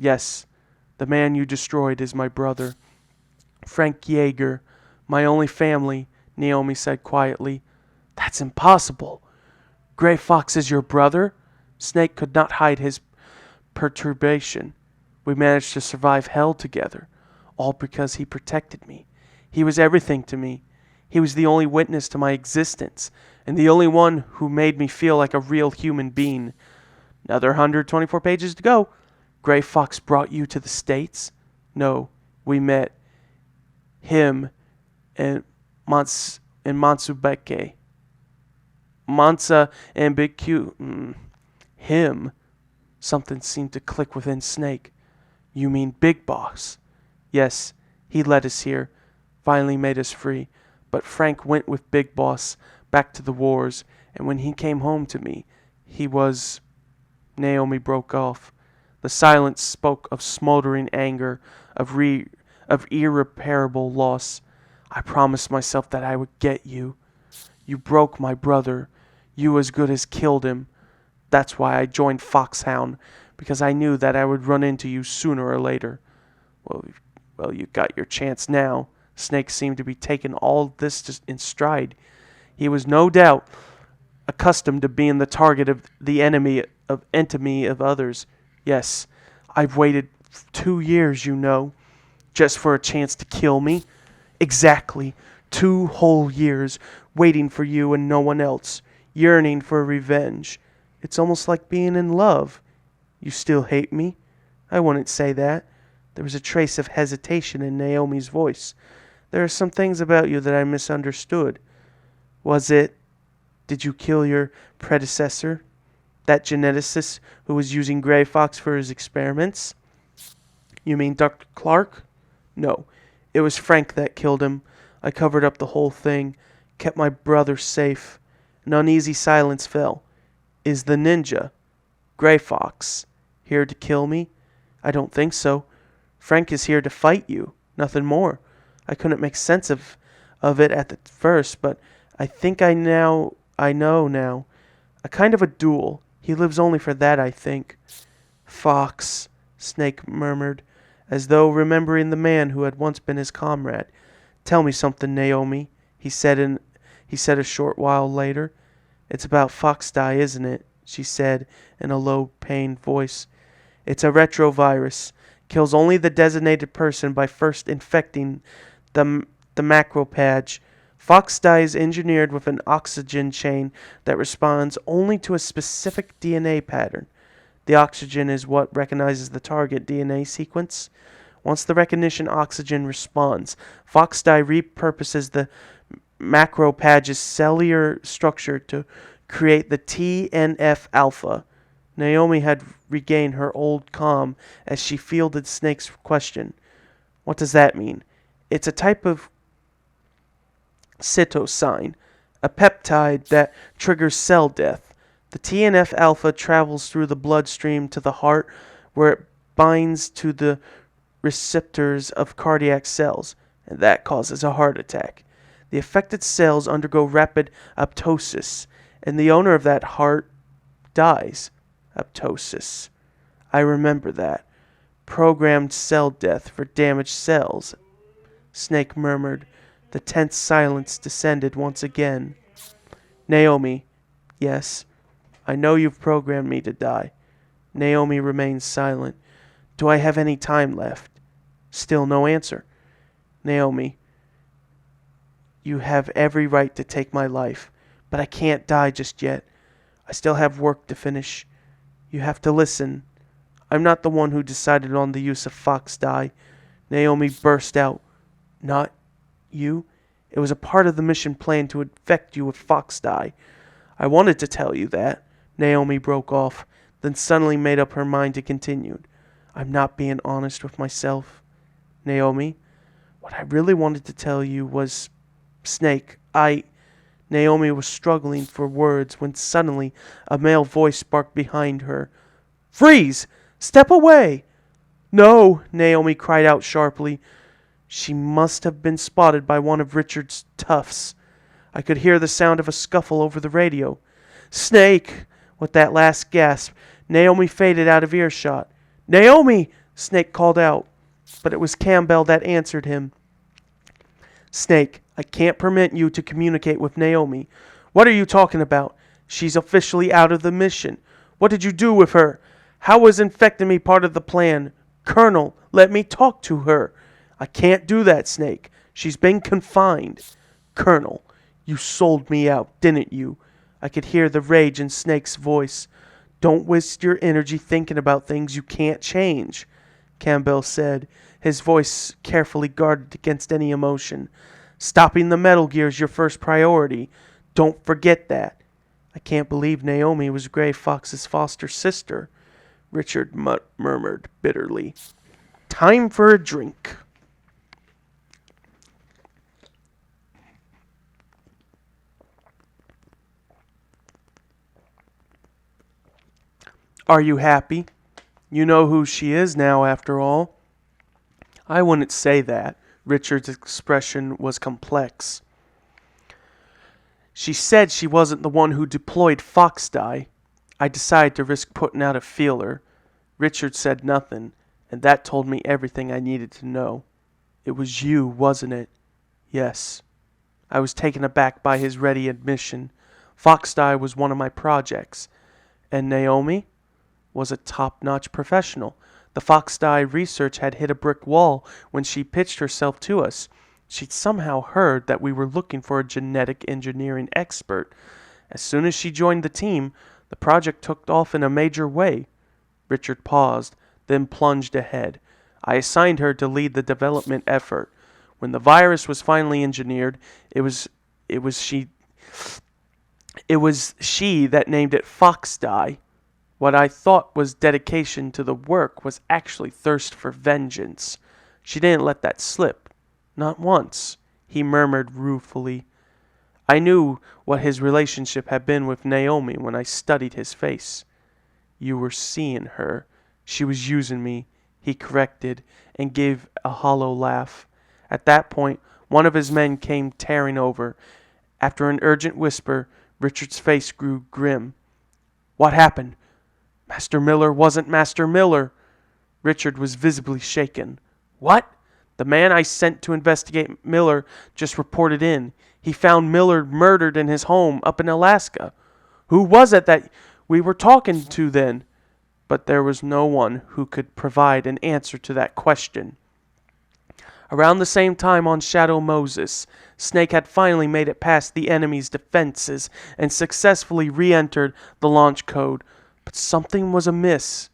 Yes, the man you destroyed is my brother, Frank Yeager, my only family, Naomi said quietly. That's impossible. Gray Fox is your brother? Snake could not hide his perturbation. We managed to survive hell together, all because he protected me. He was everything to me. He was the only witness to my existence, and the only one who made me feel like a real human being. Another 124 pages to go. Gray Fox brought you to the States? No, we met him in Mansubeke. Mansa and Big Q. Him. Something seemed to click within Snake. You mean Big Boss? Yes, he led us here, finally made us free. But Frank went with Big Boss back to the wars, and when he came home to me, he was... Naomi broke off. The silence spoke of smoldering anger, of irreparable loss. I promised myself that I would get you. You broke my brother. You as good as killed him. That's why I joined Foxhound, because I knew that I would run into you sooner or later. Well, you got your chance now. Snake seemed to be taking all this just in stride. He was no doubt accustomed to being the target of the enemy of others. Yes, I've waited 2 years, just for a chance to kill me. Exactly, 2 whole years waiting for you and no one else, yearning for revenge. It's almost like being in love. You still hate me? I wouldn't say that. There was a trace of hesitation in Naomi's voice. There are some things about you that I misunderstood. Did you kill your predecessor? That geneticist who was using Gray Fox for his experiments? You mean Dr. Clark? No, it was Frank that killed him. I covered up the whole thing, kept my brother safe. An uneasy silence fell. Is the ninja, Gray Fox, here to kill me? I don't think so. Frank is here to fight you, nothing more. I couldn't make sense of it at the first, but I think I know now. A kind of a duel. He lives only for that, I think. Fox, Snake murmured, as though remembering the man who had once been his comrade. Tell me something, Naomi, he said a short while later. It's about Foxdie, isn't it? She said in a low, pained voice. It's a retrovirus. Kills only the designated person by first infecting the macropage. Foxdie is engineered with an oxygen chain that responds only to a specific DNA pattern. The oxygen is what recognizes the target DNA sequence. Once the recognition oxygen responds, Foxdie repurposes the macrophage's cellular structure to create the TNF-alpha. Naomi had regained her old calm as she fielded Snake's question. What does that mean? It's a type of cytosine, a peptide that triggers cell death. The TNF-alpha travels through the bloodstream to the heart, where it binds to the receptors of cardiac cells, and that causes a heart attack. The affected cells undergo rapid apoptosis, and the owner of that heart dies. Apoptosis. I remember that. Programmed cell death for damaged cells. Snake murmured. The tense silence descended once again. Naomi. Yes. I know you've programmed me to die. Naomi remained silent. Do I have any time left? Still no answer. Naomi. You have every right to take my life, but I can't die just yet. I still have work to finish. You have to listen. I'm not the one who decided on the use of Foxdie. Naomi burst out. Not you? It was a part of the mission plan to infect you with Foxdie. I wanted to tell you that. Naomi broke off, then suddenly made up her mind to continue. I'm not being honest with myself. Naomi, what I really wanted to tell you was... Snake, Naomi was struggling for words when suddenly a male voice sparked behind her. Freeze! Step away! No! Naomi cried out sharply. She must have been spotted by one of Richard's toughs. I could hear the sound of a scuffle over the radio. Snake! With that last gasp, Naomi faded out of earshot. Naomi! Snake called out, but it was Campbell that answered him. Snake, I can't permit you to communicate with Naomi. What are you talking about? She's officially out of the mission. What did you do with her? How was infecting me part of the plan? Colonel, let me talk to her. I can't do that, Snake. She's been confined. Colonel, you sold me out, didn't you? I could hear the rage in Snake's voice. Don't waste your energy thinking about things you can't change, Campbell said, his voice carefully guarded against any emotion. Stopping the Metal Gear is your first priority. Don't forget that. I can't believe Naomi was Gray Fox's foster sister, Richard murmured bitterly. Time for a drink. Are you happy? You know who she is now, after all. I wouldn't say that. Richard's expression was complex. She said she wasn't the one who deployed Foxdie. I decided to risk putting out a feeler. Richard said nothing, and that told me everything I needed to know. It was you, wasn't it? Yes. I was taken aback by his ready admission. Foxdie was one of my projects. And Naomi was a top-notch professional. The Foxdie research had hit a brick wall when she pitched herself to us. She'd somehow heard that we were looking for a genetic engineering expert. As soon as she joined the team, the project took off in a major way. Richard paused, then plunged ahead. I assigned her to lead the development effort. When the virus was finally engineered, it was she that named it Foxdie. What I thought was dedication to the work was actually thirst for vengeance. She didn't let that slip. Not once, he murmured ruefully. I knew what his relationship had been with Naomi when I studied his face. You were seeing her. She was using me, he corrected, and gave a hollow laugh. At that point, one of his men came tearing over. After an urgent whisper, Richard's face grew grim. What happened? Master Miller wasn't Master Miller. Richard was visibly shaken. What? The man I sent to investigate Miller just reported in. He found Miller murdered in his home up in Alaska. Who was it that we were talking to then? But there was no one who could provide an answer to that question. Around the same time on Shadow Moses, Snake had finally made it past the enemy's defenses and successfully re-entered the launch code. But something was amiss.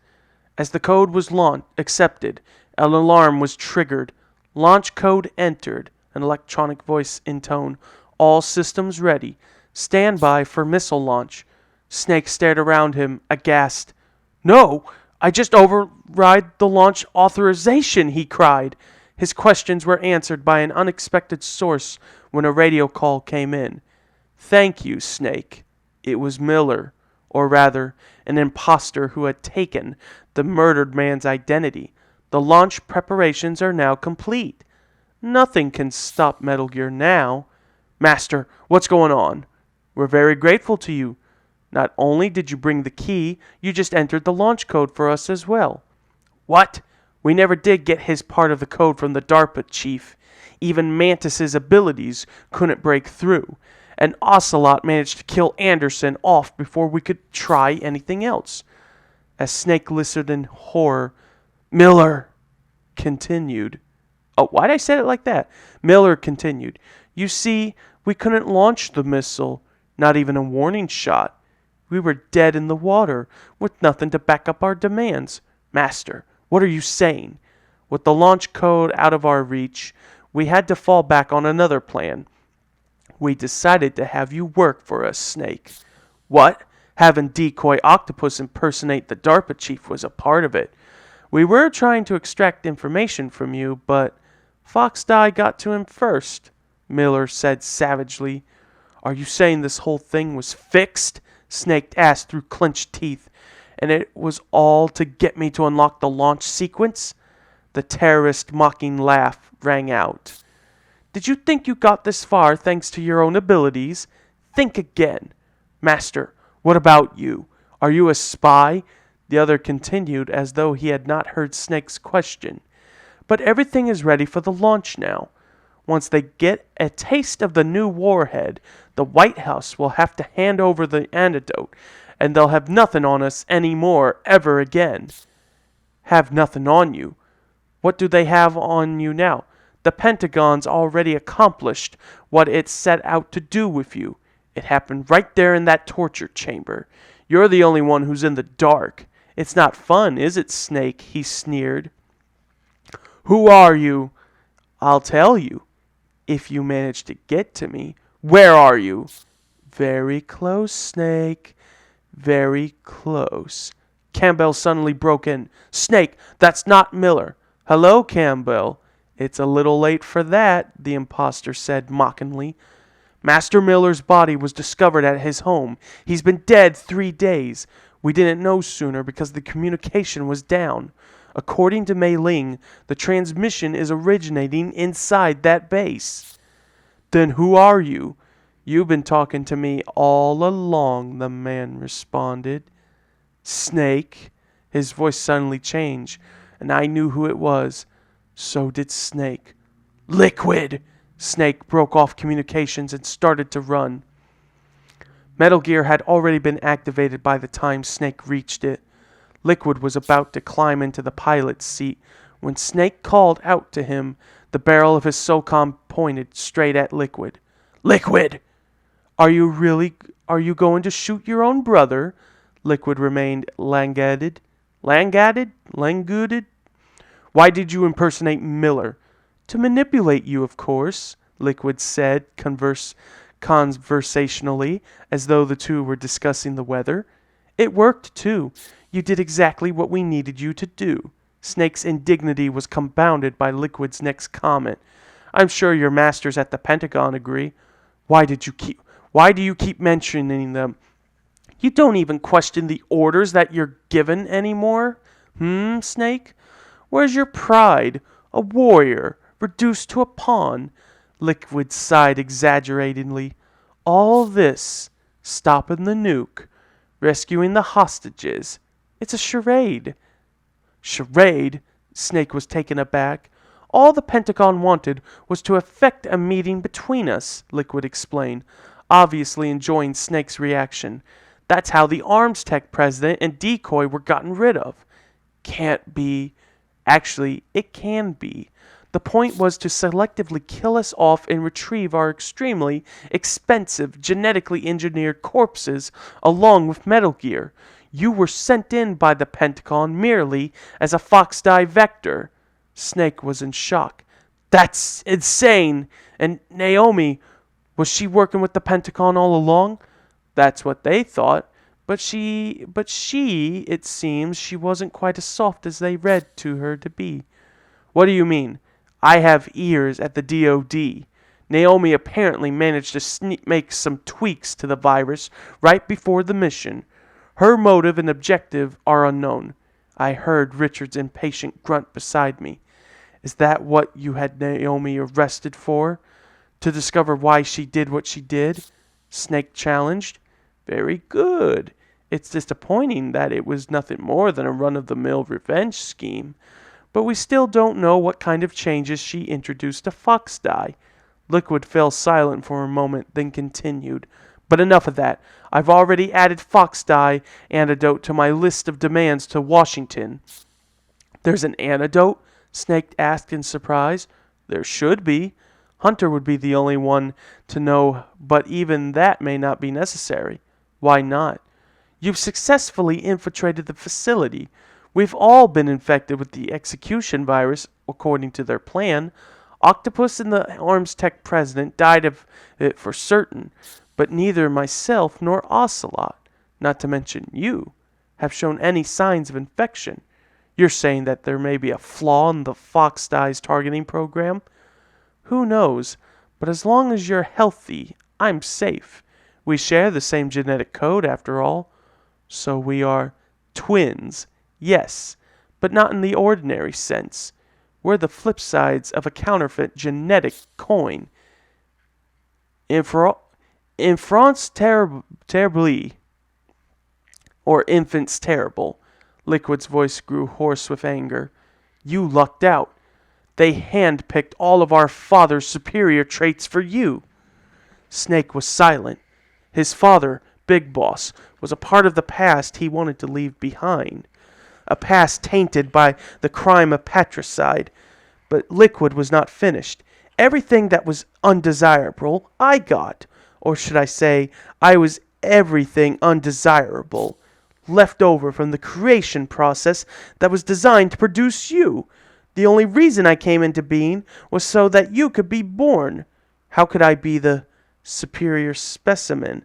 As the code was accepted, an alarm was triggered. Launch code entered, an electronic voice intoned. All systems ready. Stand by for missile launch. Snake stared around him, aghast. No, I just override the launch authorization, he cried. His questions were answered by an unexpected source when a radio call came in. Thank you, Snake. It was Miller, or rather, an imposter who had taken the murdered man's identity. The launch preparations are now complete. Nothing can stop Metal Gear now. Master, what's going on? We're very grateful to you. Not only did you bring the key, you just entered the launch code for us as well. What? We never did get his part of the code from the DARPA chief. Even Mantis's abilities couldn't break through. And Ocelot managed to kill Anderson off before we could try anything else. As Snake listened in horror, Miller continued. Oh, why'd I say it like that? Miller continued. You see, we couldn't launch the missile, not even a warning shot. We were dead in the water, with nothing to back up our demands. Master, what are you saying? With the launch code out of our reach, we had to fall back on another plan. We decided to have you work for us, Snake. What? Having Decoy Octopus impersonate the DARPA chief was a part of it. We were trying to extract information from you, but Foxdie got to him first, Miller said savagely. Are you saying this whole thing was fixed? Snake asked through clenched teeth. And it was all to get me to unlock the launch sequence? The terrorist mocking laugh rang out. Did you think you got this far thanks to your own abilities? Think again. Master, what about you? Are you a spy? The other continued as though he had not heard Snake's question. But everything is ready for the launch now. Once they get a taste of the new warhead, the White House will have to hand over the antidote, and they'll have nothing on us any more ever again. Have nothing on you? What do they have on you now? The Pentagon's already accomplished what it set out to do with you. It happened right there in that torture chamber. You're the only one who's in the dark. It's not fun, is it, Snake? He sneered. Who are you? I'll tell you, if you manage to get to me. Where are you? Very close, Snake. Very close. Campbell suddenly broke in. Snake, that's not Miller. Hello, Campbell. It's a little late for that, the imposter said mockingly. Master Miller's body was discovered at his home. He's been dead 3 days. We didn't know sooner because the communication was down. According to Mei Ling, the transmission is originating inside that base. Then who are you? You've been talking to me all along, the man responded. Snake. His voice suddenly changed, and I knew who it was. So did Snake. Liquid! Snake broke off communications and started to run. Metal Gear had already been activated by the time Snake reached it. Liquid was about to climb into the pilot's seat when Snake called out to him. The barrel of his SOCOM pointed straight at Liquid. Liquid! Are you going to shoot your own brother? Liquid remained languid. Languid? Why did you impersonate Miller? To manipulate you, of course, Liquid said conversationally, as though the two were discussing the weather. It worked, too. You did exactly what we needed you to do. Snake's indignity was compounded by Liquid's next comment. I'm sure your masters at the Pentagon agree. Why do you keep mentioning them? You don't even question the orders that you're given anymore? Snake? Where's your pride? A warrior, reduced to a pawn. Liquid sighed exaggeratedly. All this, stopping the nuke, rescuing the hostages. It's a charade. Charade? Snake was taken aback. All the Pentagon wanted was to effect a meeting between us, Liquid explained, obviously enjoying Snake's reaction. That's how the arms tech president and Decoy were gotten rid of. Can't be. Actually, it can be. The point was to selectively kill us off and retrieve our extremely expensive, genetically engineered corpses along with Metal Gear. You were sent in by the Pentagon merely as a Fox-Die vector. Snake was in shock. That's insane! And Naomi, was she working with the Pentagon all along? That's what they thought. But she, it seems, she wasn't quite as soft as they read to her to be. What do you mean? I have ears at the DOD. Naomi apparently managed to make some tweaks to the virus right before the mission. Her motive and objective are unknown. I heard Richard's impatient grunt beside me. Is that what you had Naomi arrested for? To discover why she did what she did? Snake challenged. Very good. It's disappointing that it was nothing more than a run-of-the-mill revenge scheme. But we still don't know what kind of changes she introduced to Fox-Die. Liquid fell silent for a moment, then continued. But enough of that. I've already added Fox-Die antidote to my list of demands to Washington. There's an antidote? Snake asked in surprise. There should be. Hunter would be the only one to know, but even that may not be necessary. Why not? You've successfully infiltrated the facility. We've all been infected with the execution virus, according to their plan. Octopus and the Arms Tech president died of it for certain, but neither myself nor Ocelot, not to mention you, have shown any signs of infection. You're saying that there may be a flaw in the Fox-Die's targeting program? Who knows? But as long as you're healthy, I'm safe. We share the same genetic code, after all. So we are twins, yes, but not in the ordinary sense. We're the flip sides of a counterfeit genetic coin. In France terribly, or infants terrible. Liquid's voice grew hoarse with anger. You lucked out. They handpicked all of our father's superior traits for you. Snake was silent. His father, Big Boss, was a part of the past he wanted to leave behind. A past tainted by the crime of patricide. But Liquid was not finished. Everything that was undesirable, I got. Or should I say, I was everything undesirable, left over from the creation process that was designed to produce you. The only reason I came into being was so that you could be born. How could I be the superior specimen?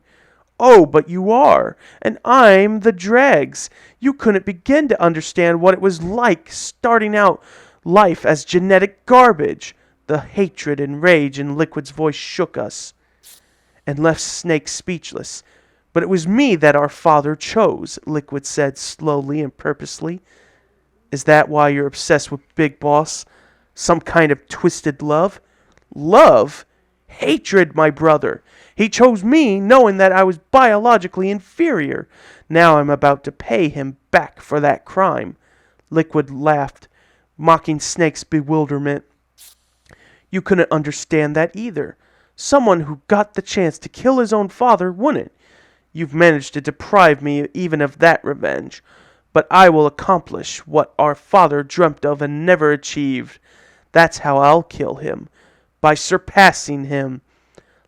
Oh, but you are, and I'm the dregs. You couldn't begin to understand what it was like starting out life as genetic garbage. The hatred and rage in Liquid's voice shook us and left Snake speechless. But it was me that our father chose, Liquid said slowly and purposely. Is that why you're obsessed with Big Boss? Some kind of twisted love? Love? Hatred, my brother. He chose me knowing that I was biologically inferior. Now I'm about to pay him back for that crime. Liquid laughed, mocking Snake's bewilderment. You couldn't understand that either. Someone who got the chance to kill his own father wouldn't. You've managed to deprive me even of that revenge. But I will accomplish what our father dreamt of and never achieved. That's how I'll kill him. By surpassing him.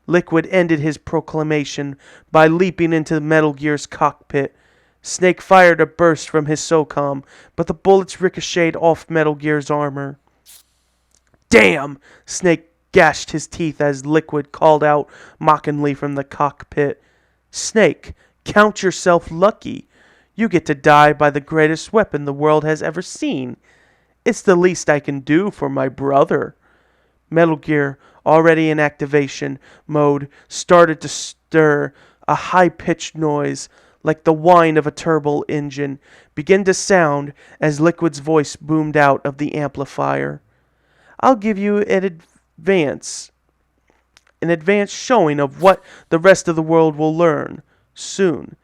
Liquid ended his proclamation by leaping into Metal Gear's cockpit. Snake fired a burst from his SOCOM, but the bullets ricocheted off Metal Gear's armor. Damn! Snake gashed his teeth as Liquid called out mockingly from the cockpit. Snake, count yourself lucky. You get to die by the greatest weapon the world has ever seen. It's the least I can do for my brother. Metal Gear, already in activation mode, started to stir. A high-pitched noise, like the whine of a turbo engine, began to sound as Liquid's voice boomed out of the amplifier. I'll give you an advance showing of what the rest of the world will learn soon,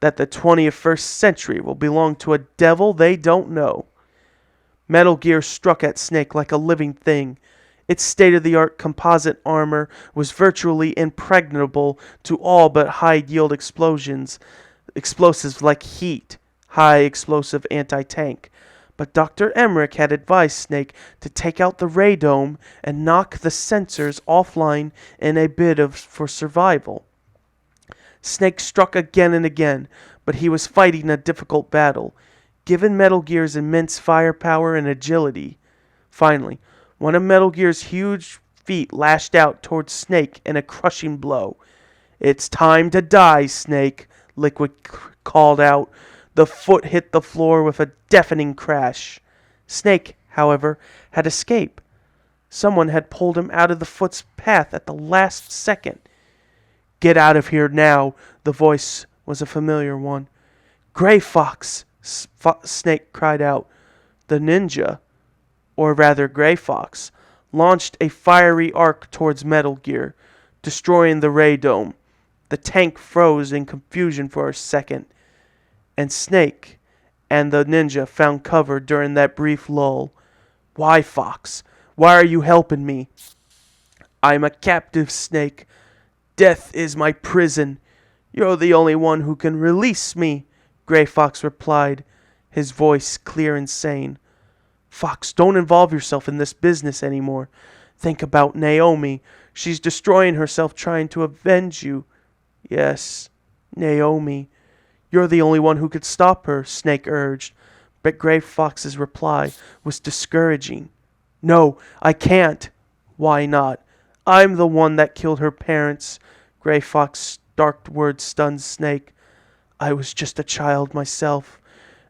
that the 21st century will belong to a devil they don't know. Metal Gear struck at Snake like a living thing. Its state-of-the-art composite armor was virtually impregnable to all but high-yield explosives like heat, high-explosive anti-tank. But Dr. Emmerich had advised Snake to take out the radome and knock the sensors offline in a bid for survival. Snake struck again and again, but he was fighting a difficult battle, given Metal Gear's immense firepower and agility. Finally, one of Metal Gear's huge feet lashed out towards Snake in a crushing blow. It's time to die, Snake, Liquid called out. The foot hit the floor with a deafening crash. Snake, however, had escaped. Someone had pulled him out of the foot's path at the last second. Get out of here now, the voice was a familiar one. Gray Fox, Snake cried out. The ninja, or rather Gray Fox, launched a fiery arc towards Metal Gear, destroying the radome. The tank froze in confusion for a second, and Snake and the ninja found cover during that brief lull. Why, Fox? Why are you helping me? I'm a captive, Snake. Death is my prison. You're the only one who can release me, Gray Fox replied, his voice clear and sane. Fox, don't involve yourself in this business anymore. Think about Naomi. She's destroying herself trying to avenge you. Yes, Naomi. You're the only one who could stop her, Snake urged. But Gray Fox's reply was discouraging. No, I can't. Why not? I'm the one that killed her parents. Gray Fox's dark words stunned Snake. I was just a child myself,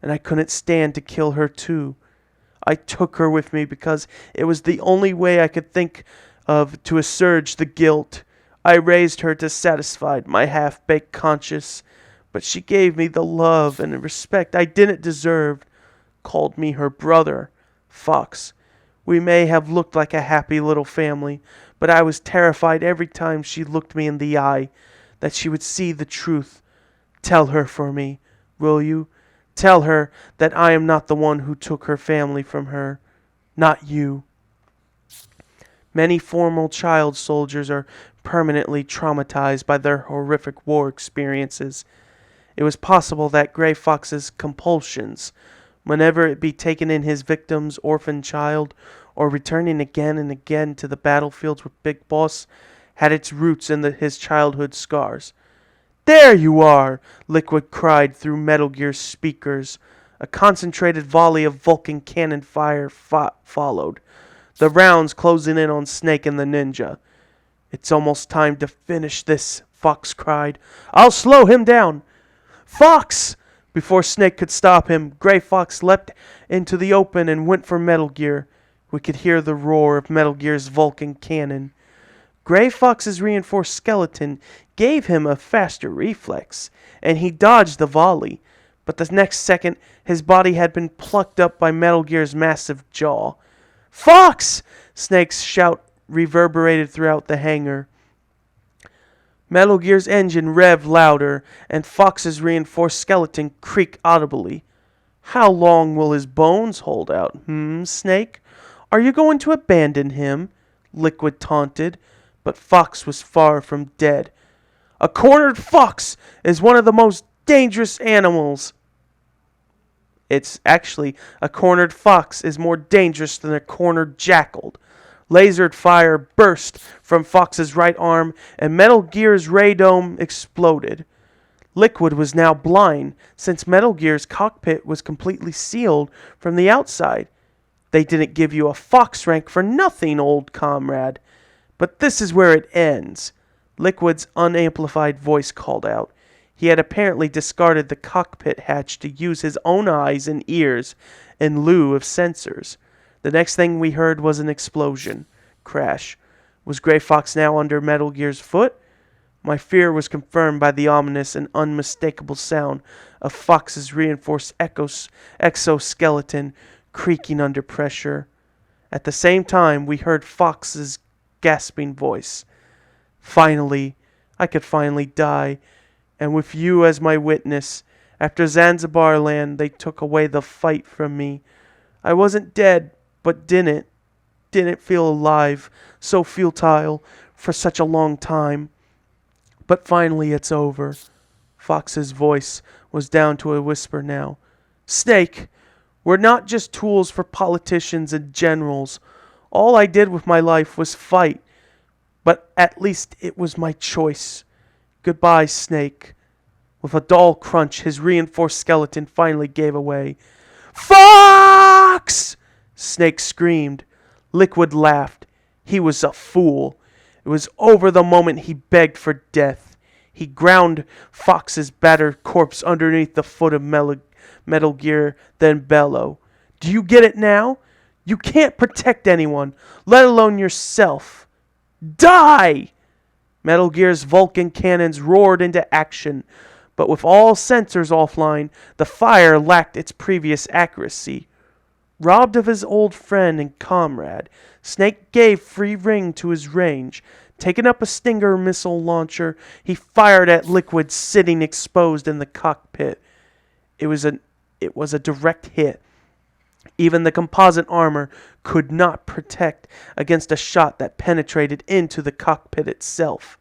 and I couldn't stand to kill her too. I took her with me because it was the only way I could think of to assuage the guilt. I raised her to satisfy my half-baked conscience, but she gave me the love and respect I didn't deserve, called me her brother, Fox. We may have looked like a happy little family, but I was terrified every time she looked me in the eye, that she would see the truth. Tell her for me, will you? Tell her that I am not the one who took her family from her. Not you. Many former child soldiers are permanently traumatized by their horrific war experiences. It was possible that Gray Fox's compulsions, whenever it be taken in his victim's orphan child, or returning again and again to the battlefields with Big Boss, had its roots in his childhood scars. "There you are!" Liquid cried through Metal Gear's speakers. A concentrated volley of Vulcan cannon fire followed, the rounds closing in on Snake and the ninja. "It's almost time to finish this," Fox cried. "I'll slow him down." "Fox!" Before Snake could stop him, Gray Fox leapt into the open and went for Metal Gear. We could hear the roar of Metal Gear's Vulcan cannon. Gray Fox's reinforced skeleton gave him a faster reflex, and he dodged the volley, but the next second his body had been plucked up by Metal Gear's massive jaw. "Fox!" Snake's shout reverberated throughout the hangar. Metal Gear's engine revved louder, and Fox's reinforced skeleton creaked audibly. "How long will his bones hold out, Snake? Are you going to abandon him?" Liquid taunted, but Fox was far from dead. "A cornered fox is one of the most dangerous animals." It's actually, a cornered fox is more dangerous than a cornered jackal. Lasered fire burst from Fox's right arm, and Metal Gear's radome exploded. Liquid was now blind, since Metal Gear's cockpit was completely sealed from the outside. "They didn't give you a fox rank for nothing, old comrade. But this is where it ends," Liquid's unamplified voice called out. He had apparently discarded the cockpit hatch to use his own eyes and ears in lieu of sensors. The next thing we heard was an explosion. Crash. Was Gray Fox now under Metal Gear's foot? My fear was confirmed by the ominous and unmistakable sound of Fox's reinforced exoskeleton creaking under pressure. At the same time, we heard Fox's gasping voice. "Finally, I could finally die, and with you as my witness. After Zanzibar Land, they took away the fight from me. I wasn't dead, but didn't feel alive, so futile, for such a long time. But finally it's over." Fox's voice was down to a whisper now. "Snake, we're not just tools for politicians and generals. All I did with my life was fight, but at least it was my choice. Goodbye, Snake." With a dull crunch, his reinforced skeleton finally gave away. "Fox!" Snake screamed. Liquid laughed. He was a fool. It was over the moment he begged for death. He ground Fox's battered corpse underneath the foot of Metal Gear, then bellowed. "Do you get it now? You can't protect anyone, let alone yourself. Die!" Metal Gear's Vulcan cannons roared into action, but with all sensors offline, the fire lacked its previous accuracy. Robbed of his old friend and comrade, Snake gave free rein to his range. Taking up a Stinger missile launcher, he fired at Liquid sitting exposed in the cockpit. It was a direct hit. Even the composite armor could not protect against a shot that penetrated into the cockpit itself.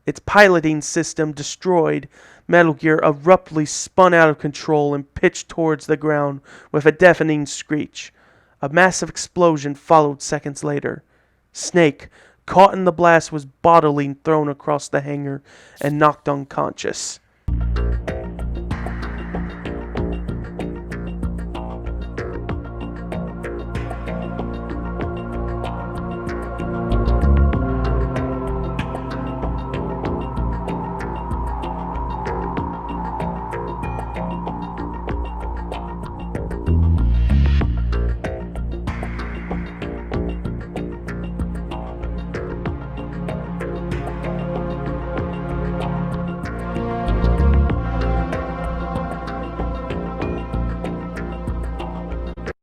Its piloting system destroyed, Metal Gear abruptly spun out of control and pitched towards the ground with a deafening screech. A massive explosion followed seconds later. Snake, caught in the blast, was bodily thrown across the hangar and knocked unconscious.